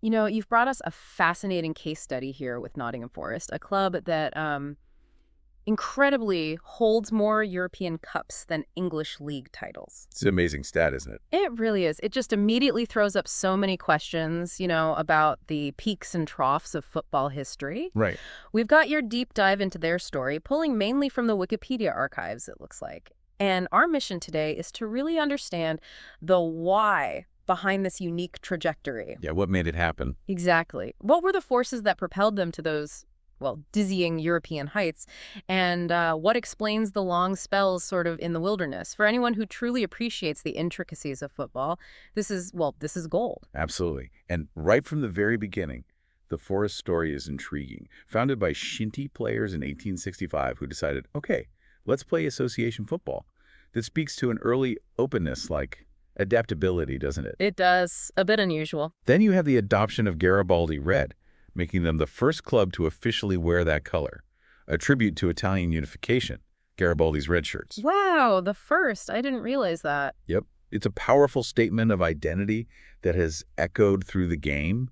You know, you've brought us a fascinating case study here with Nottingham Forest, a club that incredibly holds more European Cups than English league titles. It's an amazing stat, isn't it? It really is. It just immediately throws up so many questions, about the peaks and troughs of football history. Right. We've got your deep dive into their story, pulling mainly from the Wikipedia archives, it looks like. And our mission today is to really understand the why behind this unique trajectory. Yeah, what made it happen? Exactly. What were the forces that propelled them to those, well, dizzying European heights? And what explains the long spells sort of in the wilderness? For anyone who truly appreciates the intricacies of football, this is gold. Absolutely. And right from the very beginning, the Forest story is intriguing. Founded by shinty players in 1865 who decided, okay, let's play association football. That speaks to an early openness like adaptability, doesn't it? It does. A bit unusual. Then you have the adoption of Garibaldi red, making them the first club to officially wear that color, a tribute to Italian unification, Garibaldi's red shirts. Wow, the first. I didn't realize that. Yep. It's a powerful statement of identity that has echoed through the game,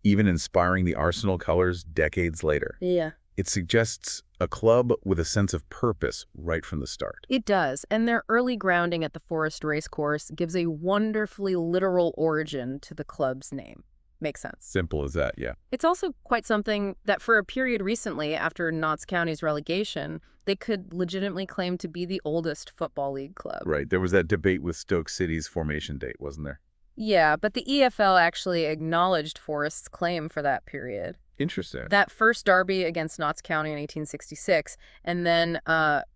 even inspiring the Arsenal colors decades later. Yeah. It suggests a club with a sense of purpose right from the start. It does, and their early grounding at the Forest Racecourse gives a wonderfully literal origin to the club's name. Makes sense. Simple as that, yeah. It's also quite something that for a period recently after Notts County's relegation, they could legitimately claim to be the oldest football league club. Right. There was that debate with Stoke City's formation date, wasn't there? Yeah, but the EFL actually acknowledged Forest's claim for that period. Interesting. That first derby against Notts County in 1866, and then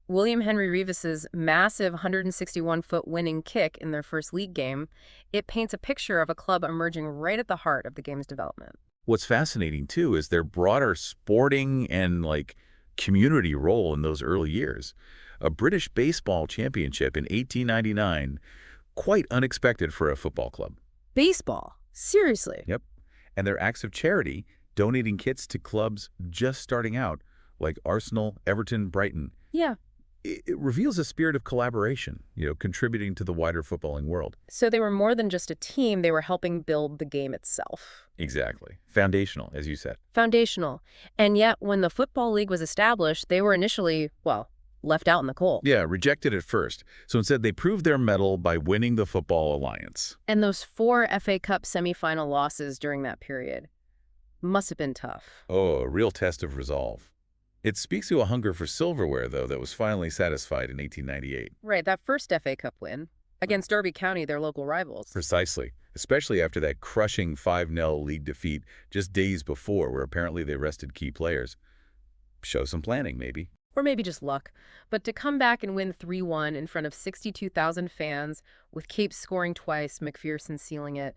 William Henry Revis's massive 161-foot winning kick in their first league game, it paints a picture of a club emerging right at the heart of the game's development. What's fascinating, too, is their broader sporting and, community role in those early years. A British baseball championship in 1899, quite unexpected for a football club. Baseball? Seriously? Yep. And their acts of charity, donating kits to clubs just starting out, like Arsenal, Everton, Brighton. Yeah. It reveals a spirit of collaboration, contributing to the wider footballing world. So they were more than just a team, they were helping build the game itself. Exactly. Foundational, as you said. Foundational. And yet, when the Football League was established, they were initially, left out in the cold. Yeah, rejected at first. So instead, they proved their mettle by winning the Football Alliance. And those 4 FA Cup semifinal losses during that period must have been tough. Oh, a real test of resolve. It speaks to a hunger for silverware, though, that was finally satisfied in 1898. Right, that first FA Cup win against Derby County, their local rivals. Precisely, especially after that crushing 5-0 league defeat just days before, where apparently they rested key players. Show some planning, maybe. Or maybe just luck. But to come back and win 3-1 in front of 62,000 fans, with Capes scoring twice, McPherson sealing it,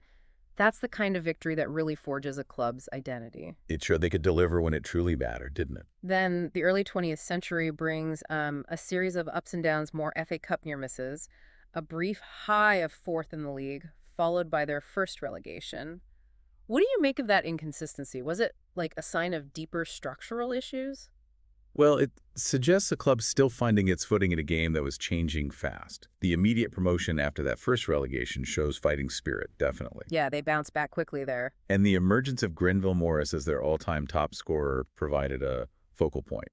that's the kind of victory that really forges a club's identity. It showed they could deliver when it truly mattered, didn't it? Then the early 20th century brings a series of ups and downs, more FA Cup near misses, a brief high of 4th in the league, followed by their first relegation. What do you make of that inconsistency? Was it like a sign of deeper structural issues? Well, it suggests the club still finding its footing in a game that was changing fast. The immediate promotion after that first relegation shows fighting spirit, definitely. Yeah, they bounced back quickly there. And the emergence of Grenville Morris as their all-time top scorer provided a focal point.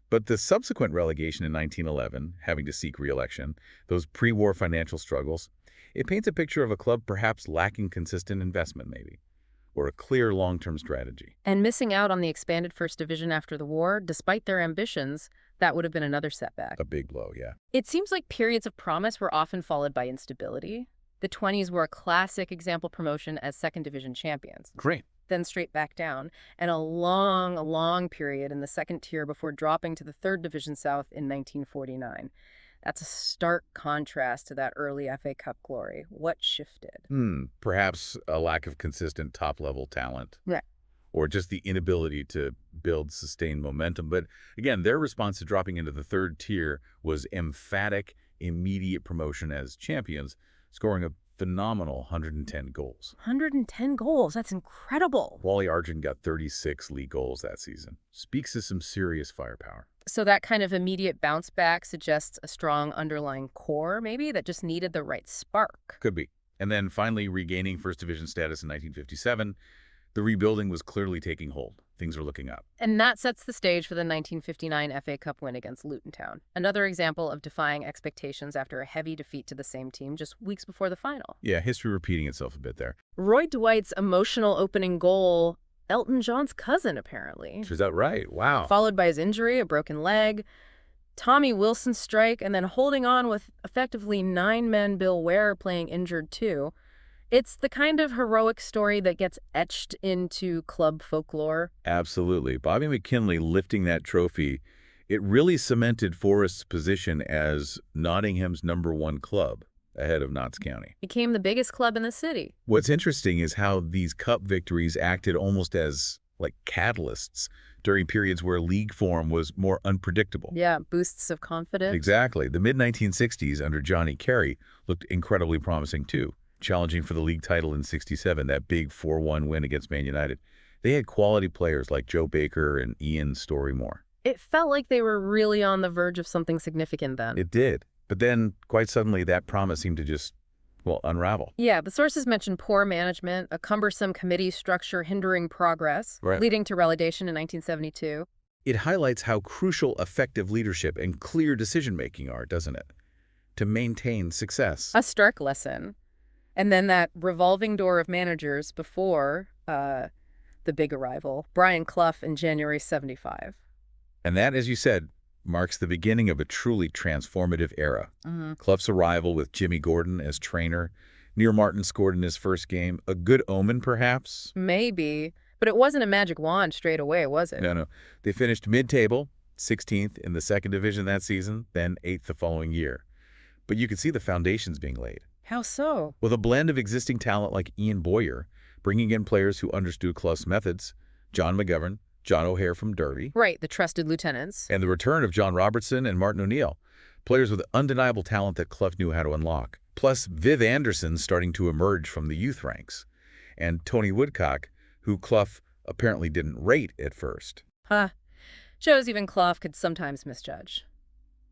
But the subsequent relegation in 1911, having to seek re-election, those pre-war financial struggles, it paints a picture of a club perhaps lacking consistent investment, maybe, or a clear long-term strategy. And missing out on the expanded First Division after the war, despite their ambitions, that would have been another setback. A big blow, yeah. It seems like periods of promise were often followed by instability. The 20s were a classic example promotion as Second Division champions. Great. Then straight back down, and a long period in the second tier before dropping to the Third Division South in 1949. That's a stark contrast to that early FA Cup glory. What shifted? Perhaps a lack of consistent top-level talent. Right. Or just the inability to build sustained momentum. But again, their response to dropping into the third tier was emphatic, immediate promotion as champions, scoring a phenomenal 110 goals. 110 goals. That's incredible. Wally Argent got 36 league goals that season. Speaks to some serious firepower. So that kind of immediate bounce back suggests a strong underlying core, maybe, that just needed the right spark. Could be. And then finally regaining First Division status in 1957, the rebuilding was clearly taking hold. Things were looking up. And that sets the stage for the 1959 FA Cup win against Luton Town. Another example of defying expectations after a heavy defeat to the same team just weeks before the final. Yeah, history repeating itself a bit there. Roy Dwight's emotional opening goal, Elton John's cousin, apparently. Is that right? Wow. Followed by his injury, a broken leg, Tommy Wilson's strike, and then holding on with effectively 9-men Bill Ware playing injured too. It's the kind of heroic story that gets etched into club folklore. Absolutely. Bobby McKinley lifting that trophy, it really cemented Forest's position as Nottingham's #1 club ahead of Notts County. Became the biggest club in the city. What's interesting is how these cup victories acted almost as like catalysts during periods where league form was more unpredictable. Yeah, boosts of confidence. Exactly. The mid-1960s under Johnny Carey looked incredibly promising too, challenging for the league title in '67, that big 4-1 win against Man United. They had quality players like Joe Baker and Ian Storymore. It felt like they were really on the verge of something significant then. It did. But then, quite suddenly, that promise seemed to just, well, unravel. Yeah, the sources mentioned poor management, a cumbersome committee structure hindering progress, Right. leading to relegation in 1972. It highlights how crucial effective leadership and clear decision-making are, doesn't it? To maintain success. A stark lesson. And then that revolving door of managers before the big arrival, Brian Clough in January '75. And that, as you said, marks the beginning of a truly transformative era. Clough's arrival with Jimmy Gordon as trainer, Neil Martin scored in his first game, a good omen perhaps? Maybe, but it wasn't a magic wand straight away, was it? No. They finished mid-table, 16th in the second division that season, then 8th the following year. But you could see the foundations being laid. How so? With a blend of existing talent like Ian Boyer, bringing in players who understood Clough's methods, John McGovern, John O'Hare from Derby, Right, the trusted lieutenants. and the return of John Robertson and Martin O'Neill, players with undeniable talent that Clough knew how to unlock. Plus, Viv Anderson starting to emerge from the youth ranks, and Tony Woodcock, who Clough apparently didn't rate at first. Huh. Shows even Clough could sometimes misjudge.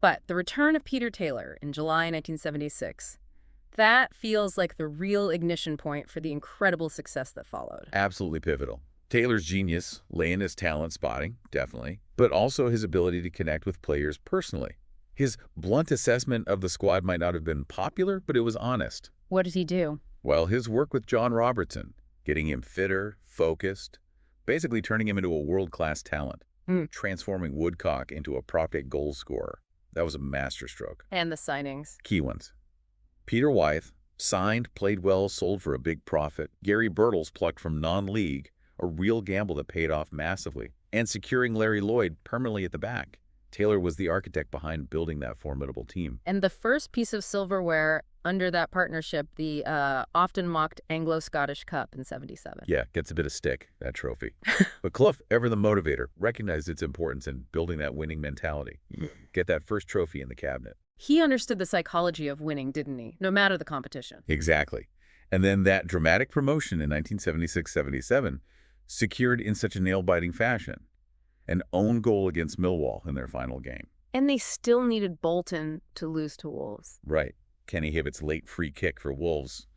But the return of Peter Taylor in July 1976, that feels like the real ignition point for the incredible success that followed. Absolutely pivotal. Taylor's genius lay in his talent spotting, definitely, but also his ability to connect with players personally. His blunt assessment of the squad might not have been popular, but it was honest. What did he do? Well, his work with John Robertson, getting him fitter, focused, basically turning him into a world-class talent, transforming Woodcock into a Prop 8 goal scorer. That was a masterstroke. And the signings. Key ones. Peter Wythe, signed, played well, sold for a big profit. Gary Birtles plucked from non-league, a real gamble that paid off massively. And securing Larry Lloyd permanently at the back. Taylor was the architect behind building that formidable team. And the first piece of silverware under that partnership, the often mocked Anglo-Scottish Cup in '77. Yeah, gets a bit of stick, that trophy. But Clough, ever the motivator, recognized its importance in building that winning mentality. Get that first trophy in the cabinet. He understood the psychology of winning, didn't he? No matter the competition. Exactly. And then that dramatic promotion in 1976-77 secured in such a nail-biting fashion. An own goal against Millwall in their final game. And they still needed Bolton to lose to Wolves. Right. Kenny Hibbett's late free kick for Wolves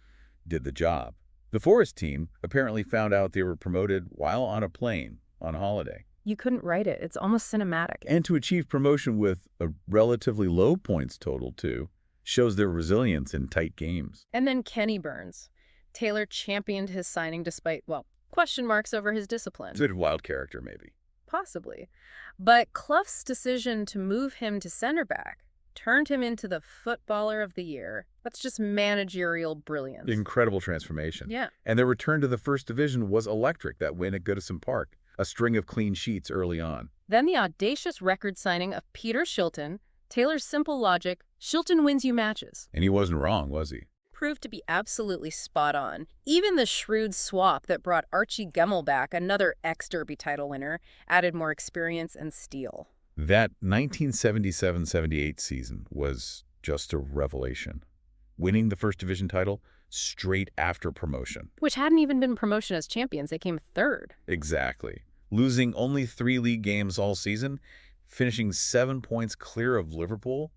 did the job. The Forest team apparently found out they were promoted while on a plane on holiday. You couldn't write it. It's almost cinematic. And to achieve promotion with a relatively low points total, too, shows their resilience in tight games. And then Kenny Burns. Taylor championed his signing despite, well, question marks over his discipline. It's a bit of a wild character, maybe. Possibly. But Clough's decision to move him to center back turned him into the footballer of the year. That's just managerial brilliance. Incredible transformation. Yeah. And their return to the first division was electric, that win at Goodison Park. A string of clean sheets early on. Then the audacious record signing of Peter Shilton. Taylor's simple logic, Shilton wins you matches. And he wasn't wrong, was he? Proved to be absolutely spot on. Even the shrewd swap that brought Archie Gemmell back, another ex-Derby title winner, added more experience and steel. That 1977-78 season was just a revelation. Winning the first division title straight after promotion. Which hadn't even been promotion as champions. They came third. Exactly. Losing only 3 league games all season, finishing 7 points clear of Liverpool,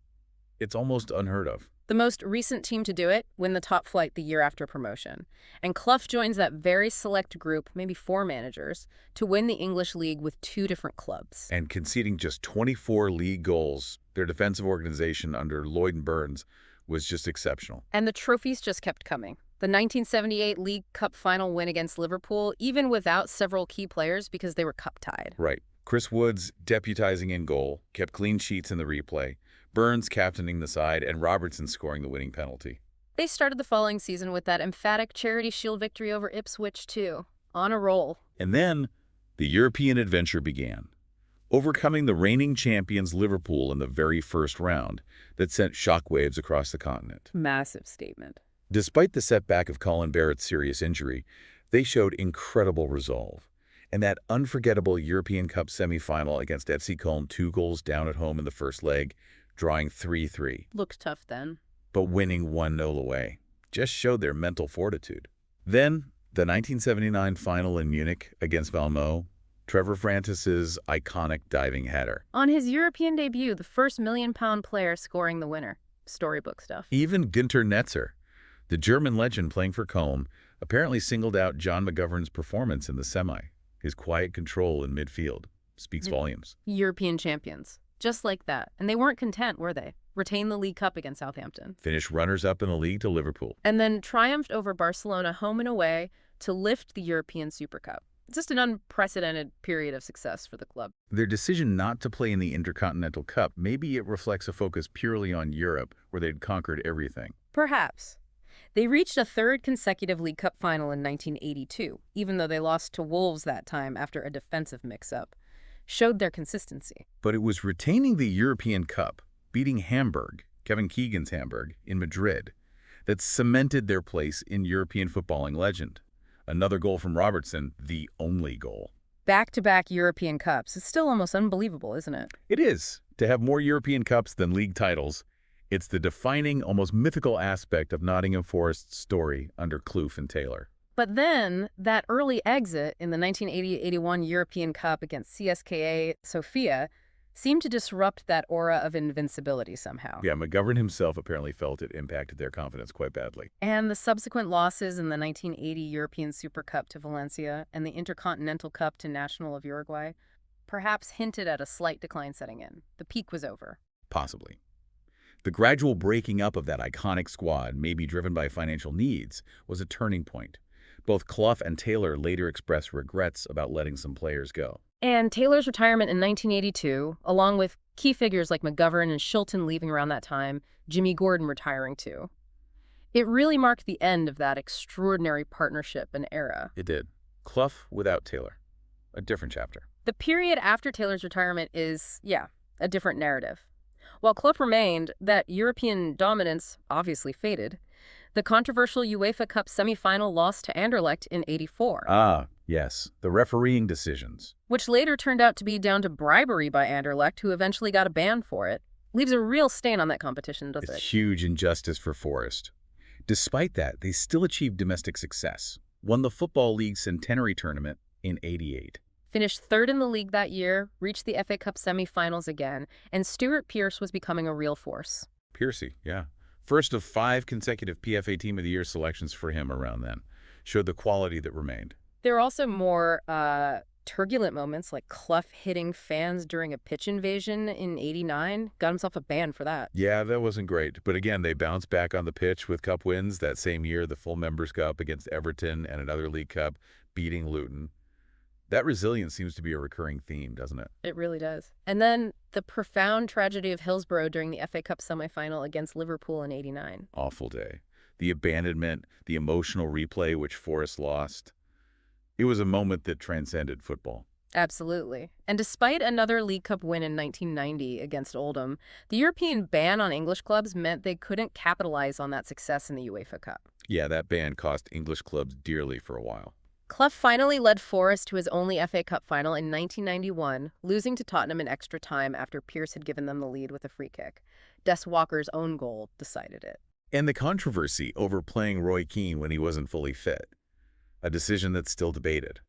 it's almost unheard of. The most recent team to do it win the top flight the year after promotion. And Clough joins that very select group, maybe 4 managers, to win the English League with 2 different clubs. And conceding just 24 league goals, their defensive organization under Lloyd and Burns was just exceptional. And the trophies just kept coming. The 1978 League Cup final win against Liverpool, even without several key players because they were cup tied. Right. Chris Woods deputizing in goal, kept clean sheets in the replay, Burns captaining the side, and Robertson scoring the winning penalty. They started the following season with that emphatic Charity Shield victory over Ipswich, too. On a roll. And then the European adventure began, overcoming the reigning champions Liverpool in the very first round that sent shockwaves across the continent. Massive statement. Despite the setback of Colin Barrett's serious injury, they showed incredible resolve. And that unforgettable European Cup semi-final against FC Köln, 2 goals down at home in the first leg, drawing 3-3. Looked tough then. But winning 1-0 away just showed their mental fortitude. Then, the 1979 final in Munich against Malmö, Trevor Francis's iconic diving header. On his European debut, the first million-pound player scoring the winner. Storybook stuff. Even Günter Netzer, the German legend playing for Köln, apparently singled out John McGovern's performance in the semi. His quiet control in midfield speaks volumes. European champions. Just like that. And they weren't content, were they? Retained the League Cup against Southampton. Finished runners-up in the league to Liverpool. And then triumphed over Barcelona home and away to lift the European Super Cup. Just an unprecedented period of success for the club. Their decision not to play in the Intercontinental Cup, maybe it reflects a focus purely on Europe, where they'd conquered everything. Perhaps. They reached a 3rd consecutive League Cup final in 1982, even though they lost to Wolves that time after a defensive mix-up. Showed their consistency. But it was retaining the European Cup, beating Hamburg, Kevin Keegan's Hamburg, in Madrid, that cemented their place in European footballing legend. Another goal from Robertson, the only goal. Back-to-back European Cups. It's still almost unbelievable, isn't it? It is. To have more European Cups than league titles, it's the defining, almost mythical aspect of Nottingham Forest's story under Clough and Taylor. But then, that early exit in the 1980-81 European Cup against CSKA Sofia seemed to disrupt that aura of invincibility somehow. Yeah, McGovern himself apparently felt it impacted their confidence quite badly. And the subsequent losses in the 1980 European Super Cup to Valencia and the Intercontinental Cup to Nacional of Uruguay perhaps hinted at a slight decline setting in. The peak was over. Possibly. The gradual breaking up of that iconic squad, maybe driven by financial needs, was a turning point. Both Clough and Taylor later expressed regrets about letting some players go. And Taylor's retirement in 1982, along with key figures like McGovern and Shilton leaving around that time, Jimmy Gordon retiring too. It really marked the end of that extraordinary partnership and era. It did. Clough without Taylor. A different chapter. The period after Taylor's retirement is, a different narrative. While Clough remained, that European dominance obviously faded. The controversial UEFA Cup semi-final loss to Anderlecht in '84. Ah, yes. The refereeing decisions. Which later turned out to be down to bribery by Anderlecht, who eventually got a ban for it. Leaves a real stain on that competition, doesn't it? It's huge injustice for Forest. Despite that, they still achieved domestic success. Won the Football League Centenary Tournament in '88. Finished 3rd in the league that year, reached the FA Cup semi-finals again, and Stuart Pearce was becoming a real force. Piercy, yeah. First of 5 consecutive PFA Team of the Year selections for him around then. Showed the quality that remained. There are also more turbulent moments, like Clough hitting fans during a pitch invasion in '89. Got himself a ban for that. Yeah, that wasn't great. But again, they bounced back on the pitch with cup wins that same year, the full Members' Cup against Everton and another League Cup, beating Luton. That resilience seems to be a recurring theme, doesn't it? It really does. And then the profound tragedy of Hillsborough during the FA Cup semi-final against Liverpool in '89. Awful day. The abandonment, the emotional replay which Forest lost. It was a moment that transcended football. Absolutely. And despite another League Cup win in 1990 against Oldham, the European ban on English clubs meant they couldn't capitalize on that success in the UEFA Cup. Yeah, that ban cost English clubs dearly for a while. Clough finally led Forest to his only FA Cup final in 1991, losing to Tottenham in extra time after Pearce had given them the lead with a free kick. Des Walker's own goal decided it. And the controversy over playing Roy Keane when he wasn't fully fit. A decision that's still debated.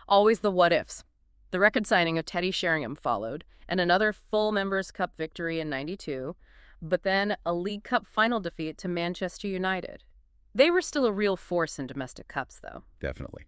Always the what-ifs. The record signing of Teddy Sheringham followed, and another full Members' Cup victory in '92. but then a League Cup final defeat to Manchester United. They were still a real force in domestic cups, though. Definitely.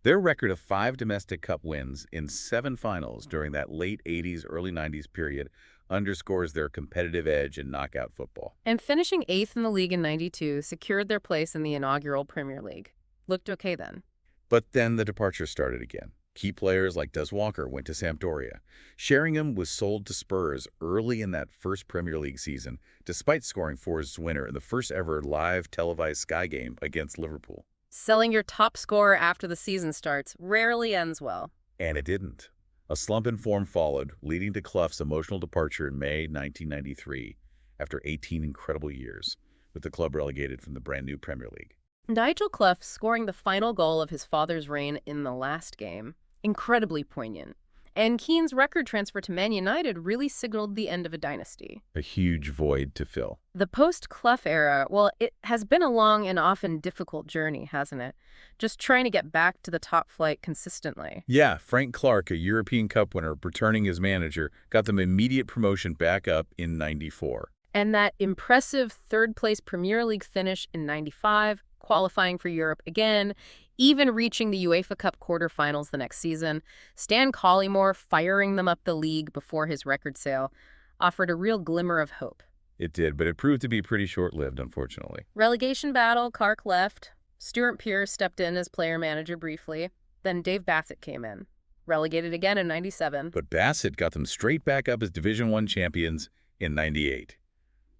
Their record of 5 domestic cup wins in 7 finals during that late 80s, early 90s period underscores their competitive edge in knockout football. And finishing 8th in the league in '92 secured their place in the inaugural Premier League. Looked okay then. But then the departures started again. Key players like Des Walker went to Sampdoria. Sheringham was sold to Spurs early in that first Premier League season, despite scoring Forest's winner in the first ever live televised Sky game against Liverpool. Selling your top scorer after the season starts rarely ends well. And it didn't. A slump in form followed, leading to Clough's emotional departure in May 1993, after 18 incredible years, with the club relegated from the brand-new Premier League. Nigel Clough scoring the final goal of his father's reign in the last game. Incredibly poignant. And Keane's record transfer to Man United really signaled the end of a dynasty. A huge void to fill. The post-Clough era, well, it has been a long and often difficult journey, hasn't it? Just trying to get back to the top flight consistently. Yeah, Frank Clark, a European Cup winner, returning as manager, got them immediate promotion back up in '94. And that impressive third-place Premier League finish in '95, qualifying for Europe again, even reaching the UEFA Cup quarterfinals the next season, Stan Collymore firing them up the league before his record sale, offered a real glimmer of hope. It did, but it proved to be pretty short-lived, unfortunately. Relegation battle, Clark left. Stuart Pearce stepped in as player-manager briefly. Then Dave Bassett came in. Relegated again in '97. But Bassett got them straight back up as Division I champions in '98.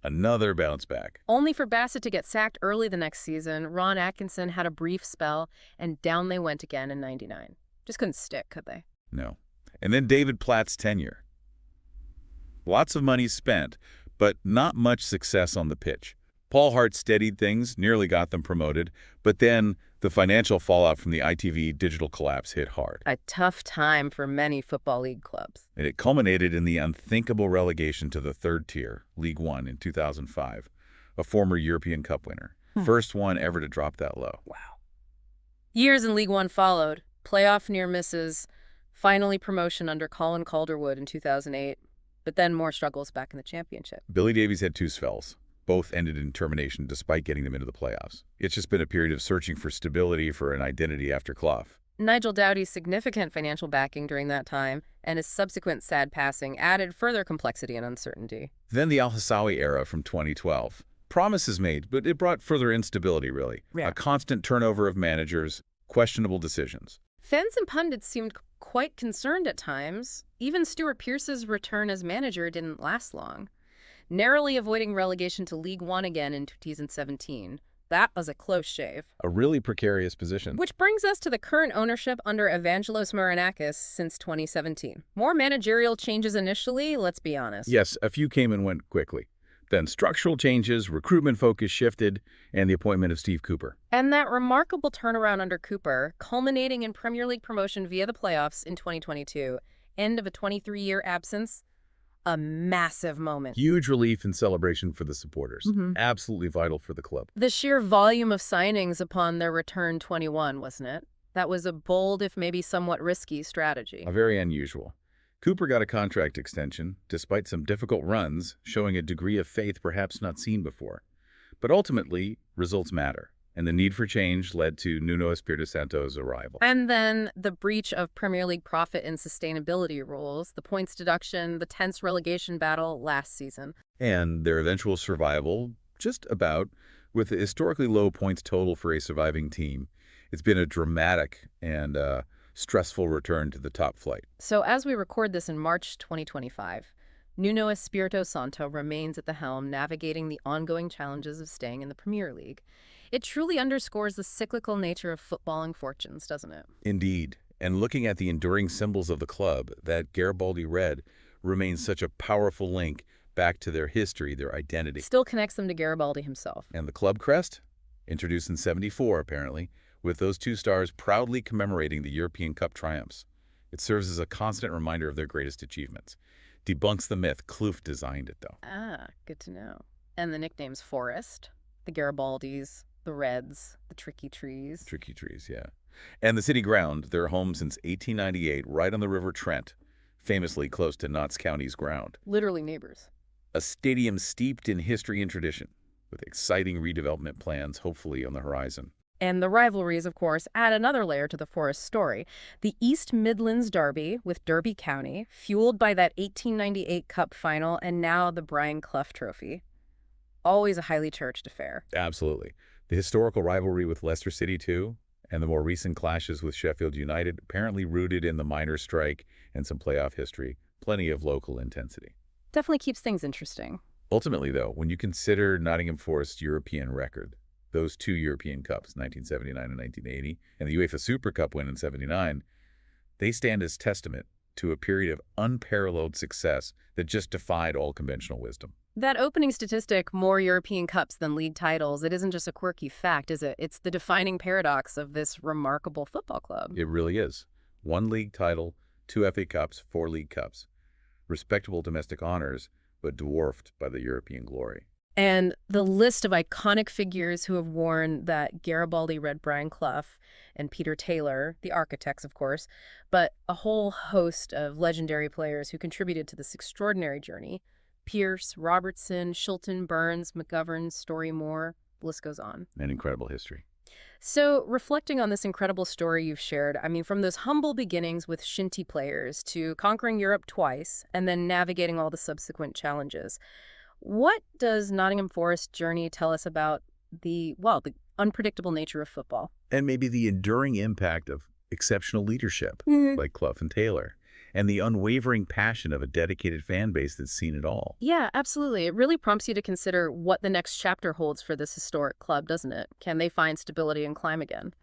Another bounce back. Only for Bassett to get sacked early the next season, Ron Atkinson had a brief spell, and down they went again in '99. Just couldn't stick, could they? No. And then David Platt's tenure. Lots of money spent, but not much success on the pitch. Paul Hart steadied things, nearly got them promoted, but then the financial fallout from the ITV digital collapse hit hard. A tough time for many Football League clubs. And it culminated in the unthinkable relegation to the third tier, League One, in 2005, a former European Cup winner. First one ever to drop that low. Wow. Years in League One followed. Playoff near misses, finally promotion under Colin Calderwood in 2008, but then more struggles back in the championship. Billy Davies had 2 spells. Both ended in termination despite getting them into the playoffs. It's just been a period of searching for stability, for an identity after Clough. Nigel Doughty's significant financial backing during that time and his subsequent sad passing added further complexity and uncertainty. Then the Al-Hassawi era from 2012. Promises made, but it brought further instability, really. Yeah. A constant turnover of managers, questionable decisions. Fans and pundits seemed quite concerned at times. Even Stuart Pearce's return as manager didn't last long. Narrowly avoiding relegation to League One again in 2017. That was a close shave. A really precarious position. Which brings us to the current ownership under Evangelos Marinakis since 2017. More managerial changes initially, let's be honest. Yes, a few came and went quickly. Then structural changes, recruitment focus shifted, and the appointment of Steve Cooper. And that remarkable turnaround under Cooper, culminating in Premier League promotion via the playoffs in 2022. End of a 23-year absence. A massive moment. Huge relief and celebration for the supporters. Absolutely vital for the club. The sheer volume of signings upon their return 21, wasn't it? That was a bold, if maybe somewhat risky, strategy. A very unusual. Cooper got a contract extension, despite some difficult runs, showing a degree of faith perhaps not seen before. But ultimately, results matter, and the need for change led to Nuno Espirito Santo's arrival. And then the breach of Premier League profit and sustainability rules, the points deduction, the tense relegation battle last season. And their eventual survival, just about, with a historically low points total for a surviving team. It's been a dramatic and stressful return to the top flight. So as we record this in March 2025, Nuno Espirito Santo remains at the helm, navigating the ongoing challenges of staying in the Premier League. It truly underscores the cyclical nature of footballing fortunes, doesn't it? Indeed. And looking at the enduring symbols of the club, that Garibaldi red remains such a powerful link back to their history, their identity. Still connects them to Garibaldi himself. And the club crest? Introduced in '74, apparently, with those 2 stars proudly commemorating the European Cup triumphs. It serves as a constant reminder of their greatest achievements. Debunks the myth Clough designed it, though. Ah, good to know. And the nicknames Forest, the Garibaldis, the Reds, the Tricky Trees. Tricky Trees, yeah. And the city ground, their home since 1898, right on the River Trent, famously close to Notts County's ground. Literally neighbors. A stadium steeped in history and tradition, with exciting redevelopment plans hopefully on the horizon. And the rivalries, of course, add another layer to the Forest story. The East Midlands Derby with Derby County, fueled by that 1898 Cup final and now the Brian Clough Trophy. Always a highly charged affair. Absolutely. The historical rivalry with Leicester City, too, and the more recent clashes with Sheffield United, apparently rooted in the miners' strike and some playoff history, plenty of local intensity. Definitely keeps things interesting. Ultimately, though, when you consider Nottingham Forest's European record, those two European Cups, 1979 and 1980, and the UEFA Super Cup win in 79, they stand as testament to a period of unparalleled success that just defied all conventional wisdom. That opening statistic, more European Cups than league titles, it isn't just a quirky fact, is it? It's the defining paradox of this remarkable football club. It really is. One league title, two FA Cups, four League Cups. Respectable domestic honors, but dwarfed by the European glory. And the list of iconic figures who have worn that Garibaldi red Brian Clough and Peter Taylor, the architects, of course, but a whole host of legendary players who contributed to this extraordinary journey. Pierce, Robertson, Shilton, Burns, McGovern, Story Moore, the list goes on. An incredible history. So, reflecting on this incredible story you've shared, I mean, from those humble beginnings with shinty players to conquering Europe twice and then navigating all the subsequent challenges, what does Nottingham Forest's journey tell us about the unpredictable nature of football? And maybe the enduring impact of exceptional leadership, like Clough and Taylor, and the unwavering passion of a dedicated fan base that's seen it all. Yeah, absolutely. It really prompts you to consider what the next chapter holds for this historic club, doesn't it? Can they find stability and climb again?